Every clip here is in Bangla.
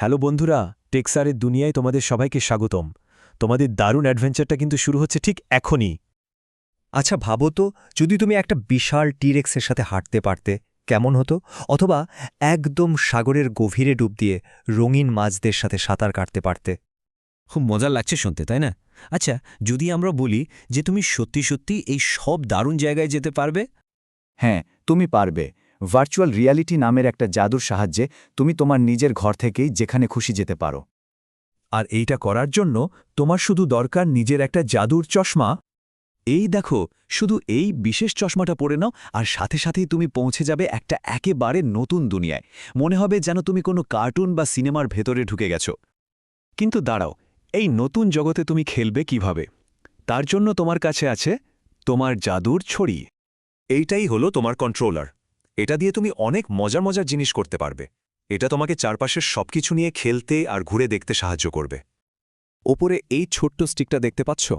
হ্যালো বন্ধুরা, টেক্সারের দুনিয়ায় তোমাদের সবাইকে স্বাগতম। তোমাদের দারুণ অ্যাডভেঞ্চারটা কিন্তু শুরু হচ্ছে ঠিক এখনই। আচ্ছা ভাবো তো, যদি তুমি একটা বিশাল টিরেক্সের সাথে হাঁটতে পারতে, কেমন হতো? অথবা একদম সাগরের গভীরে ডুব দিয়ে রঙিন মাছদের সাথে সাঁতার কাটতে পারতে। খুব মজার লাগছে শুনতে, তাই না? আচ্ছা, যদি আমরা বলি যে তুমি সত্যি সত্যি এই সব দারুণ জায়গায় যেতে পারবে। হ্যাঁ, তুমি পারবে। ভার্চুয়াল রিয়ালিটি নামের একটা জাদুর সাহায্যে তুমি তোমার নিজের ঘর থেকেই যেখানে খুশি যেতে পারো। আর এইটা করার জন্য তোমার শুধু দরকার নিজের একটা জাদুর চশমা। এই দেখো, শুধু এই বিশেষ চশমাটা পরে নাও আর সাথে সাথেই তুমি পৌঁছে যাবে একটা একেবারে নতুন দুনিয়ায়। মনে হবে যেন তুমি কোনো কার্টুন বা সিনেমার ভেতরে ঢুকে গেছো। কিন্তু দাঁড়াও, এই নতুন জগতে তুমি খেলবে কিভাবে? তার জন্য তোমার কাছে আছে তোমার জাদুর ছড়ি। এইটাই হলো তোমার কন্ট্রোলার। এটা দিয়ে তুমি অনেক মজার মজার জিনিস করতে পারবে। এটা তোমাকে চারপাশের সবকিছু নিয়ে খেলতে আর ঘুরে দেখতে সাহায্য করবে। ওপরে এই ছোট্ট স্টিকটা দেখতে পাচ্ছ?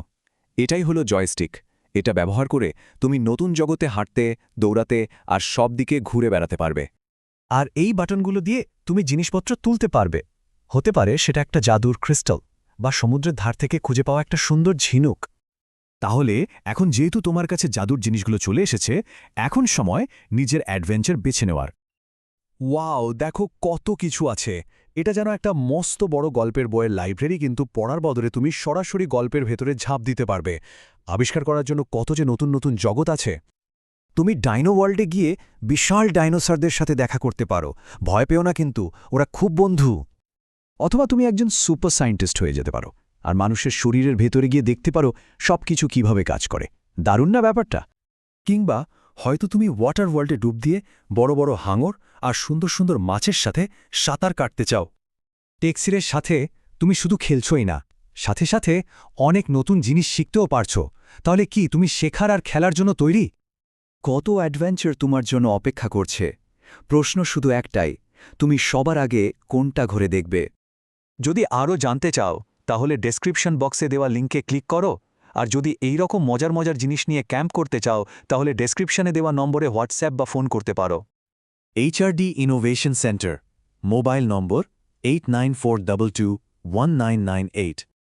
এটাই হলো জয়স্টিক। এটা ব্যবহার করে তুমি নতুন জগতে হাঁটতে, দৌড়াতে আর সব দিকে ঘুরে বেড়াতে পারবে। আর এই বাটনগুলো দিয়ে তুমি জিনিসপত্র তুলতে পারবে। হতে পারে সেটা একটা জাদুর ক্রিস্টাল বা সমুদ্রের ধার থেকে খুঁজে পাওয়া একটা সুন্দর ঝিনুক। তাহলে এখন যেহেতু তোমার কাছে জাদুর জিনিসগুলো চলে এসেছে, এখন সময় নিজের অ্যাডভেঞ্চার বেছে নেওয়ার। ওয়াও, দেখো কত কিছু আছে! এটা যেন একটা মস্ত বড় গল্পের বইয়ের লাইব্রেরি, কিন্তু পড়ার বদলে তুমি সরাসরি গল্পের ভেতরে ঝাঁপ দিতে পারবে। আবিষ্কার করার জন্য কত যে নতুন নতুন জগৎ আছে। তুমি ডাইনো ওয়ার্ল্ডে গিয়ে বিশাল ডাইনোসরদের সাথে দেখা করতে পারো। ভয় পেও না, কিন্তু ওরা খুব বন্ধু। অথবা তুমি একজন সুপার সায়েন্টিস্ট হয়ে যেতে পারো আর মানুষের শরীরের ভেতরে গিয়ে দেখতে পারো সবকিছু কিভাবে কাজ করে। দারুণ না ব্যাপারটা? কিংবা হয়তো তুমি ওয়াটার ওয়ার্ল্ডে ডুব দিয়ে বড় বড় হাঙর আর সুন্দর সুন্দর মাছের সাথে সাঁতার কাটতে চাও। টেক্সিরের সাথে তুমি শুধু খেলছই না, সাথে সাথে অনেক নতুন জিনিস শিখতেও পারছো। তাহলে কি তুমি শেখার আর খেলার জন্য তৈরি? কত অ্যাডভেঞ্চার তোমার জন্য অপেক্ষা করছে। প্রশ্ন শুধু একটাই, তুমি সবার আগে কোনটা ঘরে দেখবে? যদি আরও জানতে চাও তাহলে ডেসক্রিপশন বক্সে দেওয়া লিঙ্কে ক্লিক করো। আর যদি এই রকম মজার মজার জিনিস নিয়ে ক্যাম্প করতে চাও তাহলে ডেসক্রিপশনে দেওয়া নম্বরে হোয়াটসঅ্যাপ বা ফোন করতে পারো। HRD ইনোভেশন সেন্টার, মোবাইল নম্বর 8942219998।